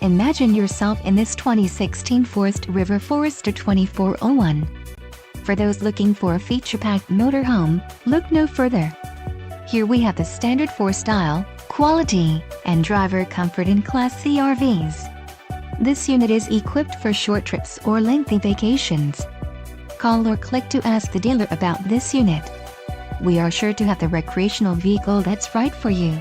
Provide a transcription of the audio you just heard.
Imagine yourself in this 2016 Forest River Forester 2401. For those looking for a feature-packed motorhome, look no further. Here we have the standard 4-style, quality, and driver comfort in Class C RVs. This unit is equipped for short trips or lengthy vacations. Call or click to ask the dealer about this unit. We are sure to have the recreational vehicle that's right for you.